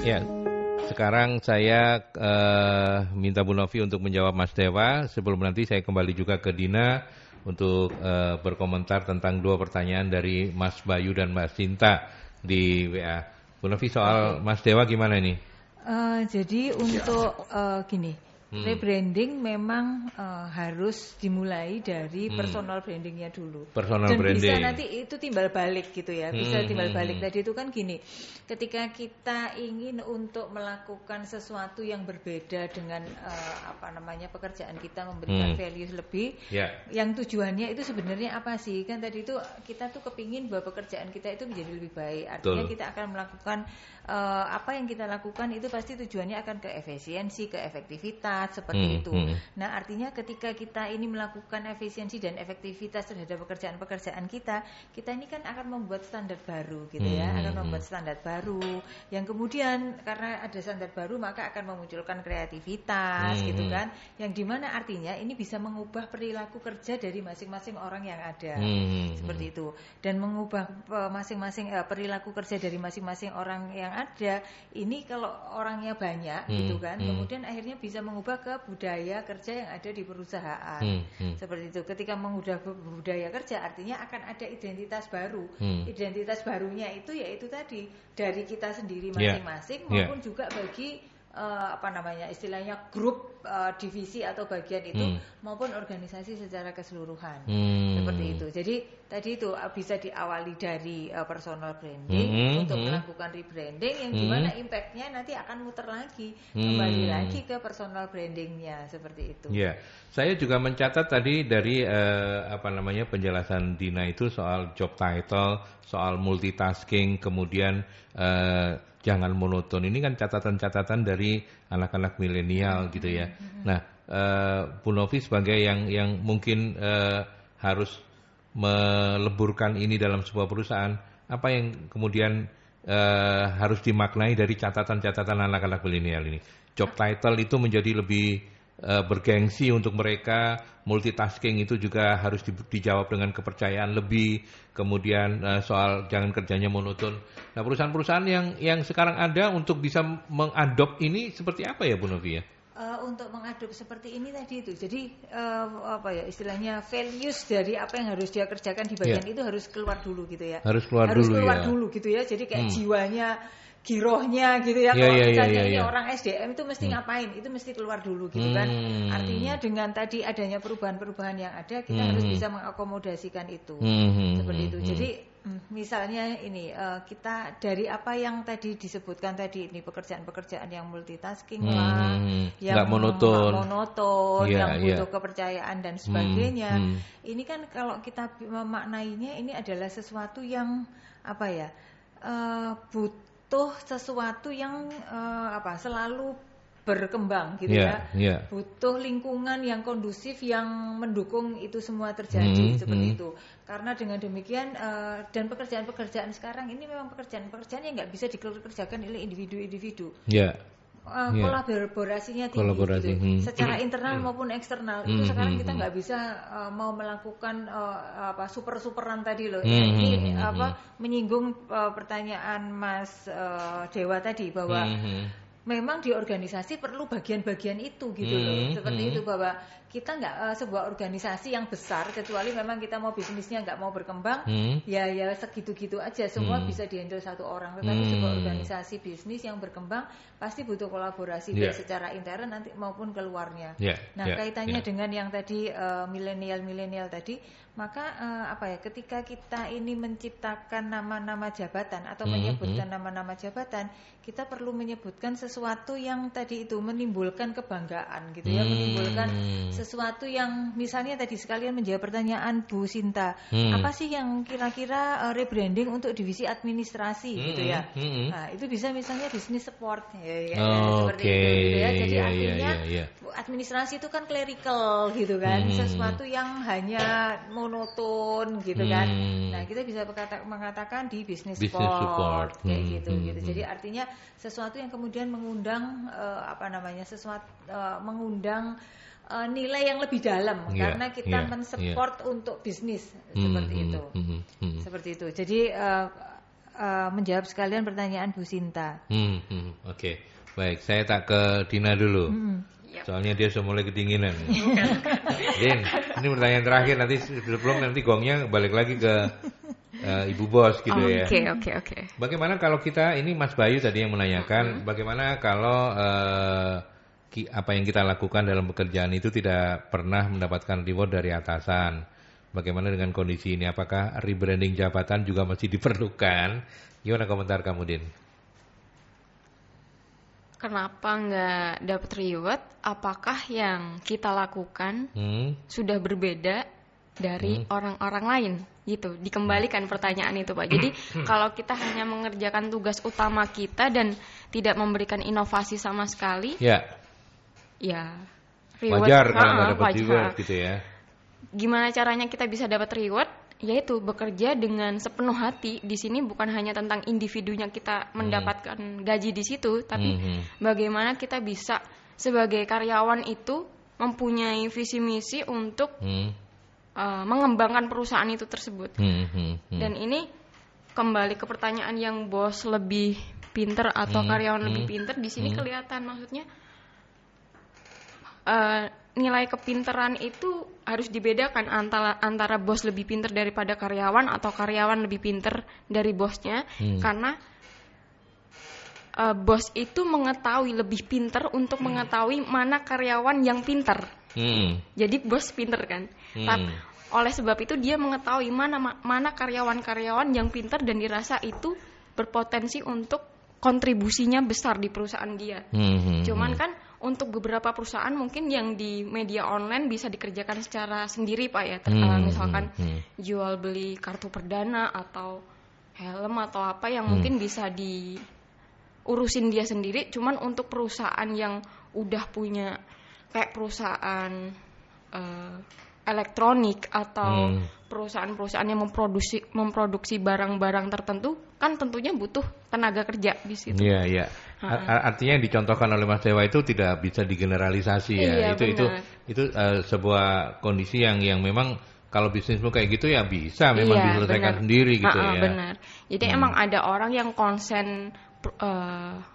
Ya, sekarang saya minta Bu Novi untuk menjawab Mas Dewa. Sebelum nanti saya kembali juga ke Dina untuk berkomentar tentang 2 pertanyaan dari Mas Bayu dan Mbak Sinta di WA. Bu Novi, soal Mas Dewa gimana nih? Jadi untuk gini, rebranding memang harus dimulai dari personal brandingnya dulu. Personal dan branding. Bisa nanti itu timbal balik gitu ya. Bisa timbal balik. Tadi itu kan gini, ketika kita ingin untuk melakukan sesuatu yang berbeda dengan pekerjaan kita, memberikan values lebih, yang tujuannya itu sebenarnya apa sih? Kan tadi itu kita tuh kepingin bahwa pekerjaan kita itu menjadi lebih baik. Artinya kita akan melakukan apa yang kita lakukan itu pasti tujuannya akan ke efisiensi, ke efektivitas, cepat seperti itu. Nah, artinya ketika kita ini melakukan efisiensi dan efektivitas terhadap pekerjaan-pekerjaan kita ini kan akan membuat standar baru gitu ya, akan membuat standar baru yang kemudian karena ada standar baru maka akan memunculkan kreativitas gitu kan, yang dimana artinya ini bisa mengubah perilaku kerja dari masing-masing orang yang ada seperti itu, dan mengubah masing-masing perilaku kerja dari masing-masing orang yang ada ini kalau orangnya banyak gitu kan, kemudian akhirnya bisa mengubah ke budaya kerja yang ada di perusahaan seperti itu. Ketika mengubah budaya kerja artinya akan ada identitas baru. Identitas barunya itu yaitu tadi dari kita sendiri masing-masing maupun juga bagi istilahnya grup, divisi atau bagian itu maupun organisasi secara keseluruhan seperti itu. Jadi tadi itu bisa diawali dari personal branding untuk melakukan rebranding yang dimana impactnya nanti akan muter lagi kembali lagi ke personal brandingnya seperti itu. Ya, saya juga mencatat tadi dari penjelasan Dina itu soal job title, soal multitasking, kemudian jangan monoton. Ini kan catatan-catatan dari anak-anak milenial gitu ya. Nah, Bu Novi sebagai yang mungkin harus meleburkan ini dalam sebuah perusahaan, apa yang kemudian harus dimaknai dari catatan-catatan anak-anak milenial ini? Job title itu menjadi lebih bergengsi untuk mereka, multitasking itu juga harus dijawab dengan kepercayaan lebih, kemudian soal jangan kerjanya monoton. Nah, perusahaan-perusahaan yang sekarang ada untuk bisa mengadop ini seperti apa ya Bu Novi ya? Untuk mengadop seperti ini tadi itu, jadi istilahnya values dari apa yang harus dia kerjakan di bagian itu harus keluar dulu gitu ya. Harus keluar dulu gitu ya. Jadi kayak jiwanya, girohnya gitu ya. Kalau misalnya ini orang SDM itu mesti ngapain, itu mesti keluar dulu gitu kan. Artinya dengan tadi adanya perubahan-perubahan yang ada, kita harus bisa mengakomodasikan itu seperti itu. Jadi misalnya ini kita dari apa yang tadi disebutkan tadi ini pekerjaan-pekerjaan yang multitasking lah, yang monoton, yang butuh kepercayaan dan sebagainya. Ini kan kalau kita memaknainya ini adalah sesuatu yang butuh sesuatu yang selalu berkembang gitu ya. Butuh lingkungan yang kondusif yang mendukung itu semua terjadi seperti itu. Karena dengan demikian dan pekerjaan-pekerjaan sekarang ini memang pekerjaan-pekerjaan yang nggak bisa dikerjakan oleh individu-individu. Kolaborasinya tinggi gitu. Secara internal maupun eksternal itu sekarang kita nggak bisa mau melakukan super-superan tadi loh. Ini menyinggung pertanyaan Mas Dewa tadi bahwa memang di organisasi perlu bagian-bagian itu gitu loh, seperti itu, bahwa kita nggak sebuah organisasi yang besar kecuali memang kita mau bisnisnya nggak mau berkembang ya segitu-gitu aja semua bisa dihandle satu orang, tetapi sebuah organisasi bisnis yang berkembang pasti butuh kolaborasi baik secara intern nanti maupun keluarnya. Kaitannya dengan yang tadi milenial tadi, maka ketika kita ini menciptakan nama-nama jabatan atau menyebutkan nama-nama jabatan, kita perlu menyebutkan sesuatu yang tadi itu menimbulkan kebanggaan gitu ya, menimbulkan sesuatu yang misalnya tadi sekalian menjawab pertanyaan Bu Sinta, apa sih yang kira-kira rebranding untuk divisi administrasi gitu ya. Nah, itu bisa misalnya business support seperti itu gitu ya. Jadi artinya administrasi itu kan clerical gitu kan, sesuatu yang hanya monoton gitu kan. Nah, kita bisa mengatakan di business support kayak gitu. Jadi artinya sesuatu yang kemudian mengundang mengundang nilai yang lebih dalam karena kita mensupport untuk bisnis seperti itu. Seperti itu. Jadi menjawab sekalian pertanyaan Bu Sinta. Oke. Baik, saya tak ke Dina dulu. Soalnya dia sudah mulai kedinginan. Din, ini pertanyaan terakhir, nanti gongnya balik lagi ke Ibu Bos gitu ya. Oke. Bagaimana kalau kita, ini Mas Bayu tadi yang menanyakan, bagaimana kalau apa yang kita lakukan dalam pekerjaan itu tidak pernah mendapatkan reward dari atasan. Bagaimana dengan kondisi ini? Apakah rebranding jabatan juga masih diperlukan? Gimana komentar kamu, Din? Kenapa nggak dapat reward? Apakah yang kita lakukan sudah berbeda dari orang-orang lain? Gitu, dikembalikan pertanyaan itu, Pak. Jadi kalau kita hanya mengerjakan tugas utama kita dan tidak memberikan inovasi sama sekali, ya reward, wajar kalau nggak dapat reward gitu ya. Gimana caranya kita bisa dapat reward? Yaitu bekerja dengan sepenuh hati. Di sini bukan hanya tentang individunya kita mendapatkan gaji di situ, tapi bagaimana kita bisa sebagai karyawan itu mempunyai visi misi untuk mengembangkan perusahaan itu tersebut. Dan ini kembali ke pertanyaan yang bos lebih pinter atau karyawan lebih pinter, di sini kelihatan maksudnya nilai kepinteran itu harus dibedakan antara bos lebih pinter daripada karyawan atau karyawan lebih pinter dari bosnya, karena bos itu mengetahui lebih pinter untuk mengetahui mana karyawan yang pinter. Jadi bos pinter kan. Tapi oleh sebab itu dia mengetahui mana karyawan-karyawan yang pinter dan dirasa itu berpotensi untuk kontribusinya besar di perusahaan dia. Cuman kan untuk beberapa perusahaan mungkin yang di media online bisa dikerjakan secara sendiri Pak ya. Misalkan jual beli kartu perdana atau helm atau apa yang mungkin bisa diurusin dia sendiri. Cuman untuk perusahaan yang udah punya kayak perusahaan elektronik atau perusahaan-perusahaan yang memproduksi barang-barang tertentu kan tentunya butuh tenaga kerja di situ. Iya, iya. Artinya yang dicontohkan oleh Mas Dewa itu tidak bisa digeneralisasi ya. Iya, itu sebuah kondisi yang memang kalau bisnismu kayak gitu ya bisa memang diselesaikan sendiri gitu ya. Benar. Jadi emang ada orang yang konsen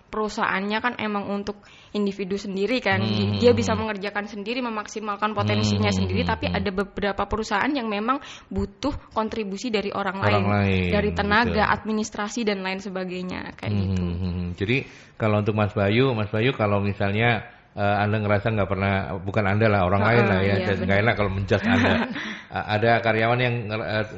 perusahaannya kan emang untuk individu sendiri kan. Dia bisa mengerjakan sendiri, memaksimalkan potensinya sendiri, tapi ada beberapa perusahaan yang memang butuh kontribusi dari orang lain, dari tenaga, administrasi dan lain sebagainya kayak gitu. Jadi kalau untuk Mas Bayu kalau misalnya Anda ngerasa nggak pernah, bukan Anda lah, orang lain lah ya, dan nggak enak kalau menjudge Anda. Ada karyawan yang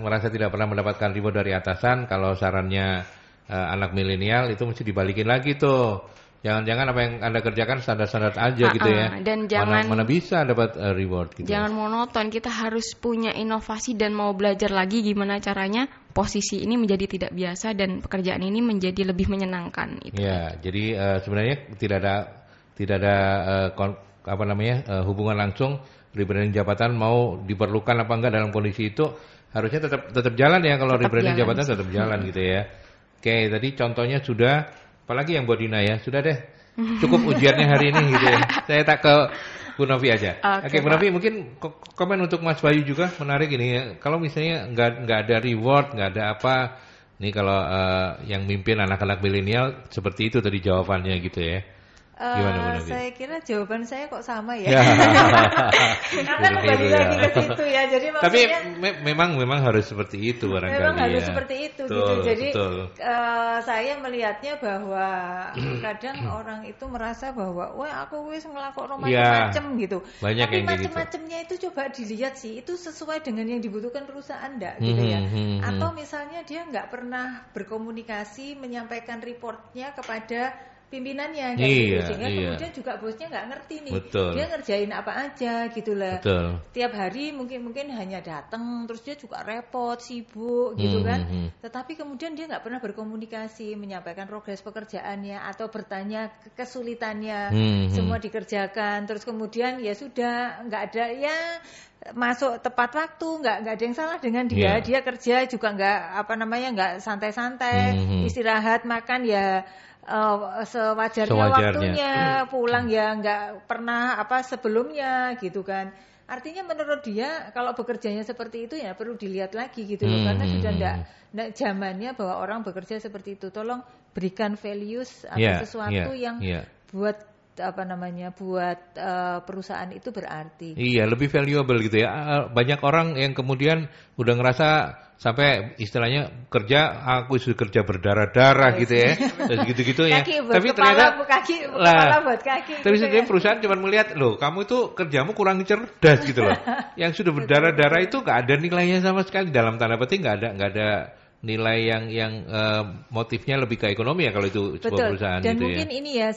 merasa tidak pernah mendapatkan reward dari atasan, kalau sarannya anak milenial itu mesti dibalikin lagi tuh. Jangan-jangan apa yang Anda kerjakan standar-standar aja gitu ya. Dan jangan mana bisa dapat reward gitu. Jangan monoton, kita harus punya inovasi dan mau belajar lagi gimana caranya posisi ini menjadi tidak biasa dan pekerjaan ini menjadi lebih menyenangkan itu. Ya, jadi sebenarnya tidak ada hubungan langsung rebranding jabatan mau diperlukan apa enggak dalam kondisi itu, harusnya tetap jalan ya kalau rebranding jabatan tetap jalan gitu ya. Oke, tadi contohnya sudah, apalagi yang buat Dina ya, sudah deh, cukup ujiannya hari ini gitu ya. Saya tak ke Bu Novi aja. Oke, Bu Novi mungkin komen untuk Mas Bayu juga menarik ini ya. Kalau misalnya nggak ada reward, nggak ada apa, nih kalau yang mimpin anak-anak milenial seperti itu tadi jawabannya gitu ya. Gimana, saya kira jawaban saya kok sama ya. Karena kembali lagi ke situ ya. Jadi maksudnya, tapi memang harus seperti itu barangkali. Memang harus seperti itu gitu. Jadi saya melihatnya bahwa kadang orang itu merasa bahwa wah aku wis ngelakokno macam-macam gitu. Banyak tapi yang macam-macamnya itu coba dilihat sih, itu sesuai dengan yang dibutuhkan perusahaan enggak gitu ya. Atau misalnya dia nggak pernah berkomunikasi menyampaikan reportnya kepada pimpinannya gitu, sehingga kemudian juga bosnya nggak ngerti nih dia ngerjain apa aja gitu lah. Tiap hari mungkin hanya datang, terus dia juga repot, sibuk gitu kan. Tetapi kemudian dia nggak pernah berkomunikasi, menyampaikan progres pekerjaannya atau bertanya kesulitannya, semua dikerjakan. Terus kemudian ya sudah nggak ada ya masuk tepat waktu, nggak ada yang salah dengan dia. Dia kerja juga nggak santai-santai, istirahat, makan ya sewajarnya waktunya, pulang ya nggak pernah sebelumnya gitu kan. Artinya menurut dia kalau bekerjanya seperti itu ya perlu dilihat lagi gitu loh, karena sudah nggak zamannya bahwa orang bekerja seperti itu. Tolong berikan values atau sesuatu yang buat buat perusahaan itu berarti. Iya, lebih valuable gitu ya. Banyak orang yang kemudian udah ngerasa sampai istilahnya aku sudah kerja berdarah-darah gitu ya. Gitu-gitu ya. Tapi ternyata kepala buat kaki. Tapi sebenarnya perusahaan cuma melihat, loh, kamu itu kerjamu kurang cerdas gitu loh. Yang sudah berdarah-darah itu nggak ada nilainya sama sekali, dalam tanda petik nggak ada nilai yang motifnya lebih ke ekonomi ya kalau itu sebuah perusahaan. Dan gitu mungkin ya. ini ya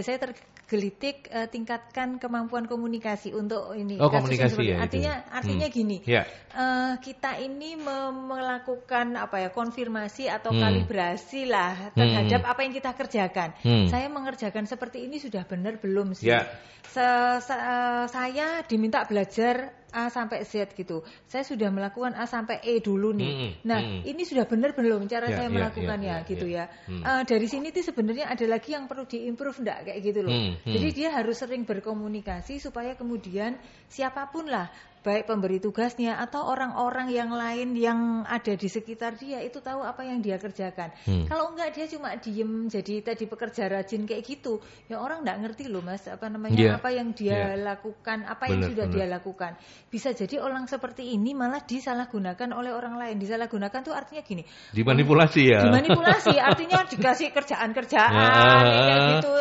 saya tergelitik tingkatkan kemampuan komunikasi untuk ini. Komunikasi ya. Artinya gini. Ya. Kita ini melakukan konfirmasi atau kalibrasi lah terhadap apa yang kita kerjakan. Saya mengerjakan seperti ini sudah benar belum sih? Ya. Saya diminta belajar A sampai Z gitu. Saya sudah melakukan A sampai E dulu nih. Ini sudah benar belum cara saya melakukannya gitu ya. Dari sini tuh sebenarnya ada lagi yang perlu diimprove enggak kayak gitu loh. Jadi dia harus sering berkomunikasi supaya kemudian siapapun lah, baik pemberi tugasnya atau orang-orang yang lain yang ada di sekitar dia itu tahu apa yang dia kerjakan. Kalau enggak dia cuma diem jadi tadi pekerja rajin kayak gitu, ya orang enggak ngerti loh Mas apa yang dia lakukan, apa yang sudah dia lakukan. Bisa jadi orang seperti ini malah disalahgunakan oleh orang lain. Disalahgunakan tuh artinya gini. Dimanipulasi ya. Dimanipulasi artinya dikasih kerjaan-kerjaan kayak gitu.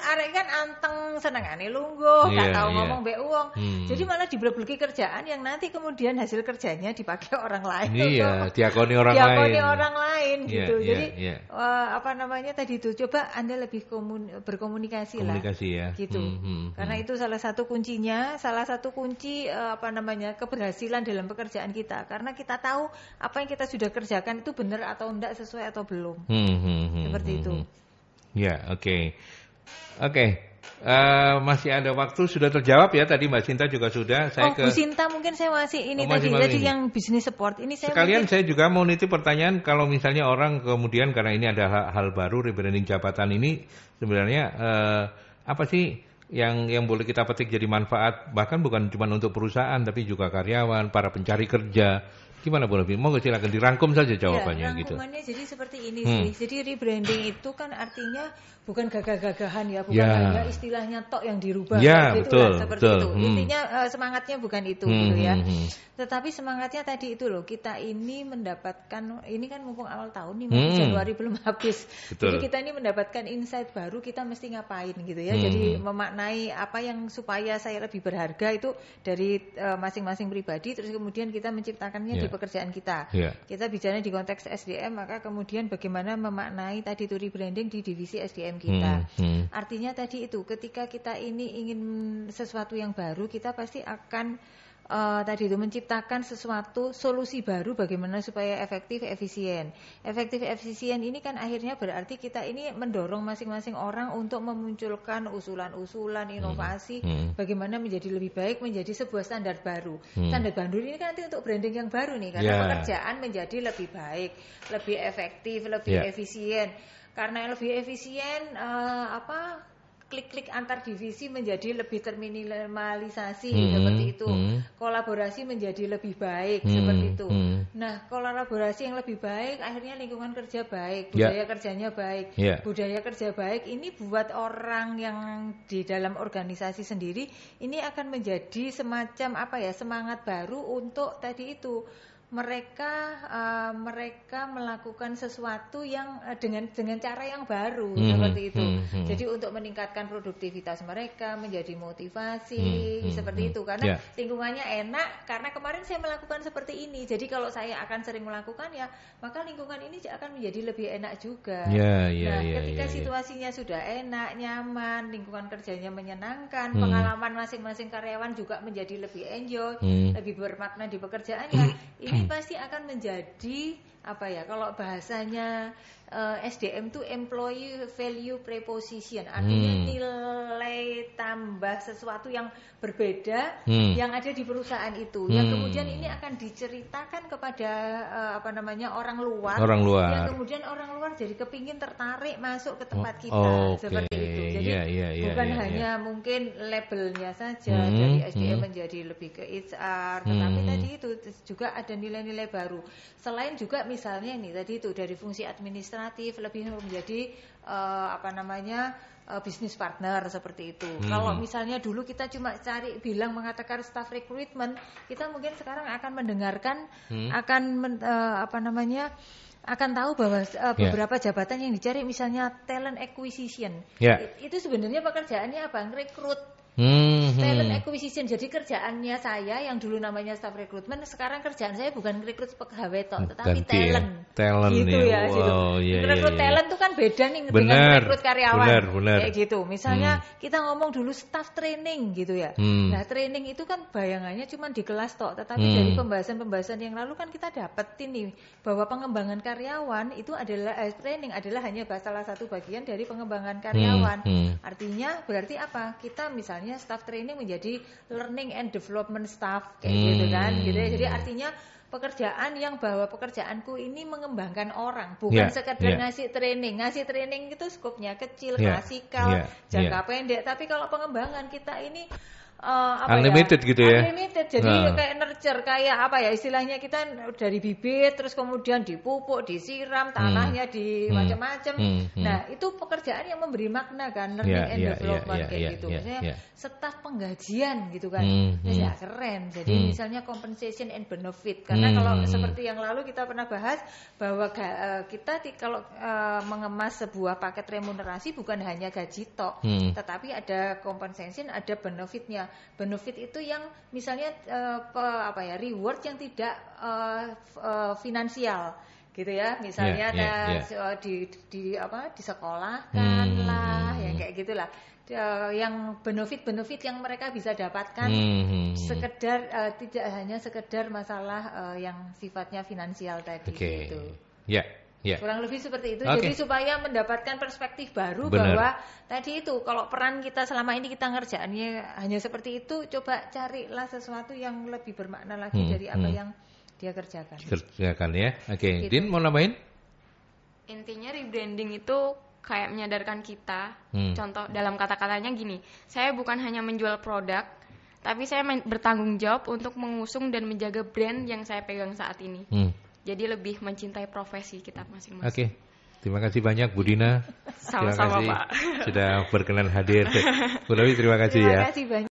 Arek kan anteng senengane lungguh, enggak tahu ngomong mbek wong. Jadi malah diblek-bleki kerjaan yang nanti kemudian hasil kerjanya dipakai orang lain. Iya, diakoni orang lain gitu. Jadi tadi itu coba Anda lebih berkomunikasi lah. Ya. Gitu. Karena itu salah satu kuncinya, salah satu kunci keberhasilan dalam pekerjaan kita. Karena kita tahu apa yang kita sudah kerjakan itu benar atau enggak, sesuai atau belum. Seperti itu. Ya, oke. Masih ada waktu, sudah terjawab ya tadi Mbak Sinta juga sudah. Bu Sinta mungkin saya masih ini tadi yang bisnis support ini saya sekalian saya juga mau nitip pertanyaan, kalau misalnya orang kemudian karena ini ada hal baru rebranding jabatan ini sebenarnya apa sih yang boleh kita petik jadi manfaat bahkan bukan cuma untuk perusahaan tapi juga karyawan, para pencari kerja. Gimana Bu Novi? Mau silakan dirangkum saja jawabannya gitu. Rangkumannya jadi seperti ini sih. Jadi rebranding itu kan artinya bukan gagah-gagahan ya, bukan hanya istilahnya tok yang dirubah gitu lah, seperti itu. Intinya semangatnya bukan itu gitu ya. Tetapi semangatnya tadi itu loh, kita ini mendapatkan, ini kan mumpung awal tahun nih, Januari belum habis. Jadi kita ini mendapatkan insight baru, kita mesti ngapain gitu ya. Jadi memaknai apa yang supaya saya lebih berharga itu dari masing-masing pribadi, terus kemudian kita menciptakannya di pekerjaan kita. Kita bicara di konteks SDM, maka kemudian bagaimana memaknai tadi itu rebranding di divisi SDM kita. Artinya tadi itu ketika kita ini ingin sesuatu yang baru, kita pasti akan tadi itu menciptakan sesuatu solusi baru bagaimana supaya efektif efisien. Efektif efisien ini kan akhirnya berarti kita ini mendorong masing-masing orang untuk memunculkan usulan-usulan inovasi bagaimana menjadi lebih baik, menjadi sebuah standar baru. Standar baru ini kan nanti untuk branding yang baru nih, karena pekerjaan menjadi lebih baik, lebih efektif, lebih efisien. Karena lebih efisien klik-klik antar divisi menjadi lebih terminimalisasi seperti itu. Kolaborasi menjadi lebih baik seperti itu. Nah, kolaborasi yang lebih baik akhirnya lingkungan kerja baik, budaya kerjanya baik. Budaya kerja baik ini buat orang yang di dalam organisasi sendiri ini akan menjadi semacam semangat baru untuk tadi itu mereka melakukan sesuatu yang dengan cara yang baru seperti itu. Jadi untuk meningkatkan produktivitas mereka, menjadi motivasi seperti itu. Karena lingkungannya enak, karena kemarin saya melakukan seperti ini. Jadi kalau saya akan sering melakukan maka lingkungan ini akan menjadi lebih enak juga. Ketika situasinya sudah enak, nyaman, lingkungan kerjanya menyenangkan, pengalaman masing-masing karyawan juga menjadi lebih enjoy, lebih bermakna di pekerjaannya. Ini pasti akan menjadi kalau bahasanya SDM itu employee value proposition, artinya nilai tambah sesuatu yang berbeda yang ada di perusahaan itu, yang kemudian ini akan diceritakan kepada orang luar, yang kemudian orang luar jadi kepingin tertarik masuk ke tempat kita seperti itu. Jadi bukan hanya mungkin labelnya saja dari SDM menjadi lebih ke HR, tetapi tadi itu juga ada nilai-nilai baru. Selain juga misalnya ini tadi itu dari fungsi administratif lebih menjadi bisnis partner seperti itu. Kalau misalnya dulu kita cuma mengatakan staff recruitment, kita mungkin sekarang akan mendengarkan akan tahu bahwa beberapa jabatan yang dicari misalnya talent acquisition. Itu sebenarnya pekerjaannya apa? Ngerekrut. talent acquisition. Jadi kerjaannya saya yang dulu namanya staff recruitment, sekarang kerjaan saya bukan rekrut pegawai tetapi talent. Talent gitu ya. Wow, gitu. Rekrut talent itu kan beda nih dengan rekrut karyawan. Benar. Kayak gitu. Misalnya kita ngomong dulu staff training gitu ya. Nah, training itu kan bayangannya cuma di kelas tok, tetapi dari pembahasan-pembahasan yang lalu kan kita dapetin nih bahwa pengembangan karyawan itu adalah training adalah hanya salah satu bagian dari pengembangan karyawan. Artinya berarti apa? Kita misalnya staff training menjadi learning and development staff kayak gitu kan. Gitu ya. Jadi artinya pekerjaan yang bahwa pekerjaanku ini mengembangkan orang, bukan sekedar ngasih training. Ngasih training itu skopnya kecil, klasikal, jangka pendek. Tapi kalau pengembangan kita ini unlimited gitu ya. Unlimited. Jadi kayak nurture, kayak apa ya istilahnya, kita dari bibit terus kemudian dipupuk, disiram, tanahnya di macam-macam. Nah, itu pekerjaan yang memberi makna kan, learning and development kayak gitu. Misalnya staf penggajian gitu kan. Ya keren. Jadi misalnya compensation and benefit. Karena kalau seperti yang lalu kita pernah bahas bahwa kita kalau mengemas sebuah paket remunerasi bukan hanya gaji tok, tetapi ada compensation, ada benefitnya. Benefit itu yang misalnya reward yang tidak finansial gitu ya, misalnya disekolahkan lah, yang kayak gitulah, yang benefit yang mereka bisa dapatkan sekedar tidak hanya sekedar masalah yang sifatnya finansial tadi gitu. Kurang lebih seperti itu. Jadi supaya mendapatkan perspektif baru bahwa tadi itu kalau peran kita selama ini kita ngerjaannya hanya seperti itu, coba carilah sesuatu yang lebih bermakna lagi dari apa yang dia kerjakan. Ya. Gitu. Din mau nambahin? Intinya rebranding itu kayak menyadarkan kita. Contoh dalam kata-katanya gini, saya bukan hanya menjual produk, tapi saya bertanggung jawab untuk mengusung dan menjaga brand yang saya pegang saat ini. Jadi lebih mencintai profesi kita masing-masing. Terima kasih banyak Bu Dina. Sama-sama Pak. Sudah berkenan hadir. Bu Novi terima kasih ya. Terima kasih banyak.